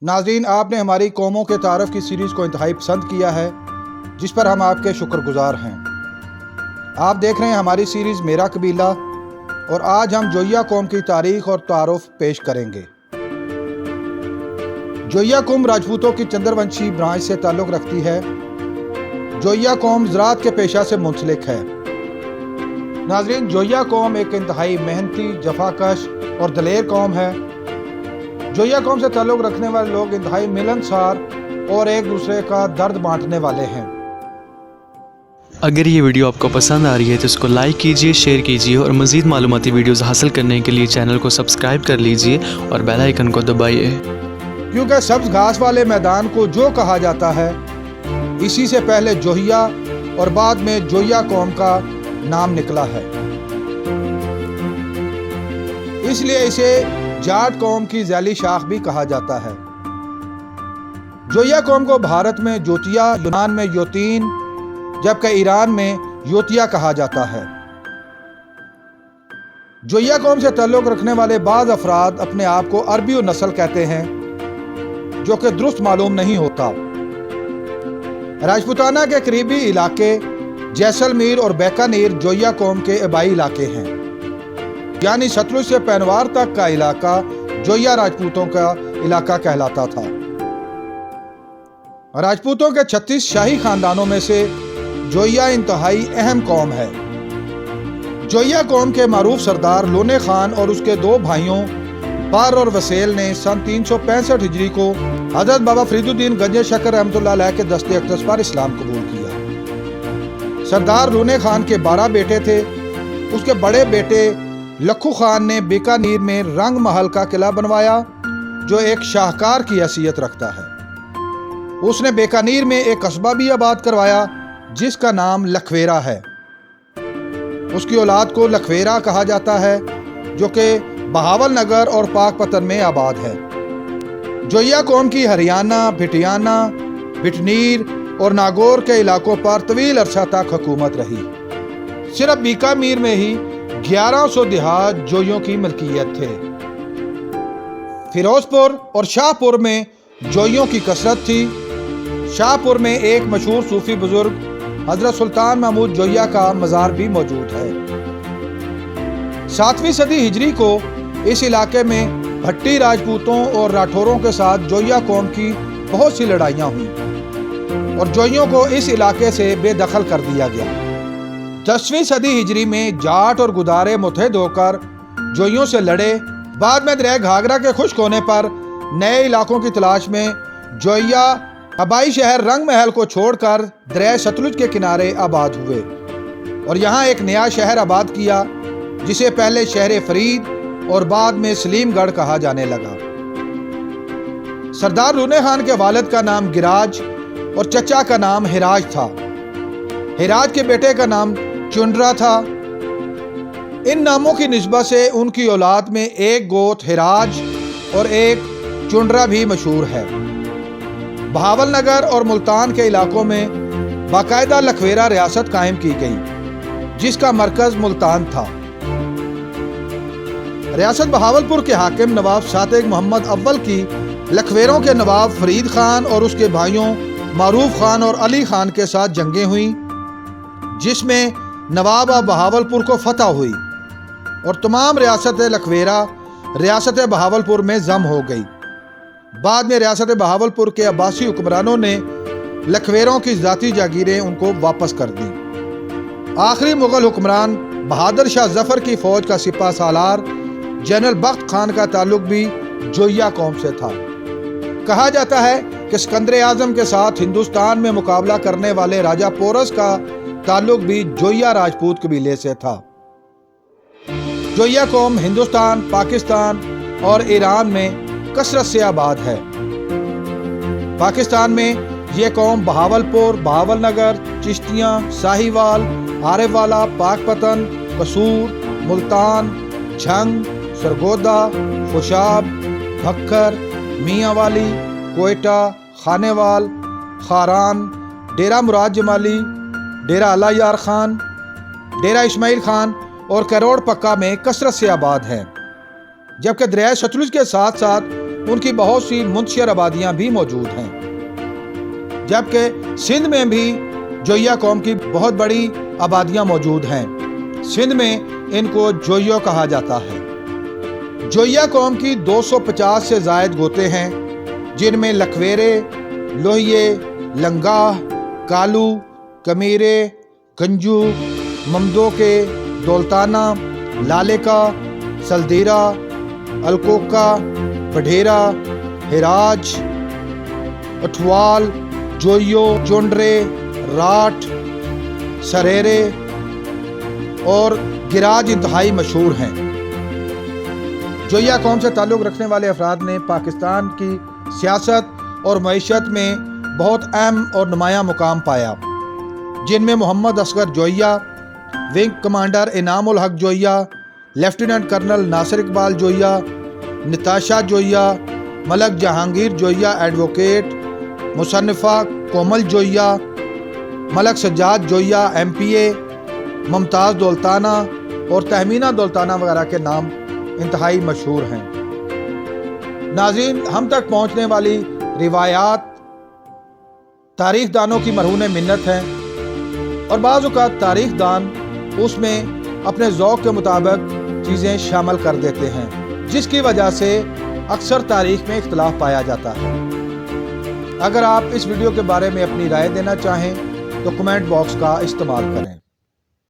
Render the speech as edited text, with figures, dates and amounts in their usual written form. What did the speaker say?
नाज़रीन, आपने हमारी कौमों के तारफ़ की सीरीज़ को इंतहाई पसंद किया है, जिस पर हम आपके शुक्रगुजार हैं। आप देख रहे हैं हमारी सीरीज़ मेरा कबीला, और आज हम जोइया कौम की तारीख़ और तारुफ पेश करेंगे। जोइया कौम राजपूतों की चंद्रवंशी ब्रांच से ताल्लुक़ रखती है। जोइया कौम ज़राअत के पेशा से मुंसलिक है। नाज़रीन, जोइया कौम एक इंतहाई मेहनती, जफाकश और दलेर कौम है। जोइया कौम से ताल्लुक़ रखने वाले लोग इंतहाई मिलनसार और एक दूसरे का दर्द बांटने वाले हैं। अगर ये वीडियो आपको पसंद आ रही है तो इसको लाइक कीजिए, शेयर कीजिए और मज़ीद मालूमाती वीडियोज़ हासिल करने के लिए चैनल को सब्सक्राइब कर लीजिए और बेल आइकन को दबाइए। क्योंकि सब्ज़ घास वाले मैदान को जो कहा जाता है, इसी से पहले जोहिया और बाद में जोइया कौम का नाम निकला है। इसलिए इसे जाट कौम की ज़ैली शाख भी कहा जाता है। जोइया कौम को भारत में जोतिया, यूनान में योतीन, जबकि ईरान में योतिया कहा जाता है। जोइया कौम से ताल्लुक़ रखने वाले बाज़ अफराद अपने आप को अरबी नस्ल कहते हैं, जो कि दुरुस्त मालूम नहीं होता। राजपूताना के करीबी इलाके जैसलमेर और बीकानेर जोइया कौम के आबाई इलाके हैं, यानी सतलुज से पैनवार तक का इलाका जोइया राजपूतों का इलाका कहलाता था। राजपूतों के 36 शाही खानदानों में से जोइया इंतहाई अहम कौम है। जोइया कौम के मारूफ सरदार लोने खान और उसके दो भाइयों पर और वसेल ने सन 365 हिजरी को हजरत बाबा फरीदुद्दीन गंज शकर रहमतुल्लाह अलैह के दस्ते अक़दस पर इस्लाम कबूल किया। सरदार लोने खान के 12 बेटे थे। उसके बड़े बेटे लखू खान ने बीकानेर में रंग महल का किला बनवाया, जो एक शाहकार की हैसियत रखता है। उसने बीकानेर में एक कस्बा भी आबाद करवाया, जिसका नाम लखवेरा है। उसकी औलाद को लखवेरा कहा जाता है, जो कि बहावल नगर और पाकपतन में आबाद है। जोइया कौम की हरियाणा, भिटियाना, बिटनीर और नागौर के इलाकों पर तवील अरसा तक हुकूमत रही। सिर्फ बीकानेर में ही 1100 देहात जोइयों की मलकियत थे। फिरोजपुर और शाहपुर में जोइयों की कसरत थी। शाहपुर में एक मशहूर सूफी बुजुर्ग हजरत सुल्तान महमूद जोइया का मज़ार भी मौजूद है। 7वीं सदी हिजरी को इस इलाके में भट्टी राजपूतों और राठौरों के साथ जोइया कौम की बहुत सी लड़ाइयाँ हुई और जोइयों को इस इलाके से बेदखल कर दिया गया। 10वीं सदी हिजरी में जाट और गुदारे मुतहद होकर जोइयों से लड़े। बाद में दरिया घाघरा के खुश्क होने पर नए इलाकों की तलाश में जोइया आबाई शहर रंग महल को छोड़कर दरिया सतलुज के किनारे आबाद हुए और यहाँ एक नया शहर आबाद किया, जिसे पहले शहर फरीद और बाद में सलीमगढ़ कहा जाने लगा। सरदार लोने खान के वालिद का नाम गिराज और चचा का नाम हिराज था। हिराज के बेटे का नाम चुंडरा था। इन नामों की निस्बत से उनकी औलाद में एक गोत हिराज और एक चुंडरा भी मशहूर है। बहावल नगर और मुल्तान के इलाकों में बाकायदा लखवेरा रियासत कायम की गई, जिसका मरकज मुल्तान था। रियासत बहावलपुर के हाकिम नवाब सादिक मोहम्मद अव्वल की लखवेरों के नवाब फरीद खान और उसके भाइयों मारूफ खान और अली खान के साथ जंगें हुई, जिसमें नवाब बहावलपुर को फतह हुई और तमाम रियासत लखवेरा रियासत बहावलपुर में जम हो गई। बाद में रियासत बहावलपुर के अब्बासी हुक्मरानों ने लखवेरों की ज़ाती जागीरें उनको वापस कर दी। आखिरी मुग़ल हुक्मरान बहादुर शाह जफ़र की फ़ौज का सिपा सालार जनरल बख्त खान का ताल्लुक भी जोइया कौम से था। कहा जाता है कि सिकंदर आज़म के साथ हिंदुस्तान में मुकाबला करने वाले राजा पोरस का ताल्लुक भी जोइया राजपूत कबीले से था। जोइया कौम हिंदुस्तान, पाकिस्तान और ईरान में कसरत से आबाद है। पाकिस्तान में ये कौम बहावलपुर, बहावल नगर, चिश्तियाँ, साहिवाल, आरेवाला, पाकपतन, कसूर, मुल्तान, झंग, सरगोदा, खुशाब, भक्खर, मियांवाली, कोयटा, खानेवाल, खारान, डेरा मुराद जमाली, डेरा अला यार खान, डेरा इस्माइल खान और करोड़ पक्का में कसरत से आबाद है। जबकि दरिया सतलुज के साथ साथ उनकी बहुत सी मुंतशिर आबादियाँ भी मौजूद हैं, जबकि सिंध में भी जोइया कौम की बहुत बड़ी आबादियाँ मौजूद हैं। सिंध में इनको जोइयो कहा जाता है। जोइया कौम की 250 से ज़ायद गोते हैं, जिनमें लखवेरे, लोहिए, लंगाह, कालू, कमीरे, गंजू, ममदोके, दौलताना, लालेका, सलदीरा, अलकोका, बढेरा, हिराज, अठवाल, जोइयो, चोंडरे, राठ, सरेरे और गिराज इंतहाई मशहूर हैं। जोइया कौम से ताल्लुक़ रखने वाले अफराद ने पाकिस्तान की सियासत और मईशत में बहुत अहम और नुमायाँ मुकाम पाया, जिनमें Mohammad Asghar Joiya, wing commander Inam ul Haq Joiya, lieutenant colonel Nasir Iqbal Joiya, Natasha Joiya, Malik Jahangir Joiya advocate, मुसन्निफ़ा कोमल जोइया, मलक सज्जाद जोइया MPA, मुमताज़ दौलताना और तहमीना दौलताना वगैरह के नाम इंतहाई मशहूर हैं। नाज़रीन, हम तक पहुँचने वाली रिवायात तारीख़ दानों की मरहून मिन्नत हैं और बाज़ औक़ात तारीख़ दान उसमें अपने ज़ौक़ के मुताबिक चीज़ें शामिल कर देते हैं, जिसकी वजह से अक्सर तारीख़ में इख्तिलाफ पाया जाता है। अगर आप इस वीडियो के बारे में अपनी राय देना चाहें तो कमेंट बॉक्स का इस्तेमाल करें।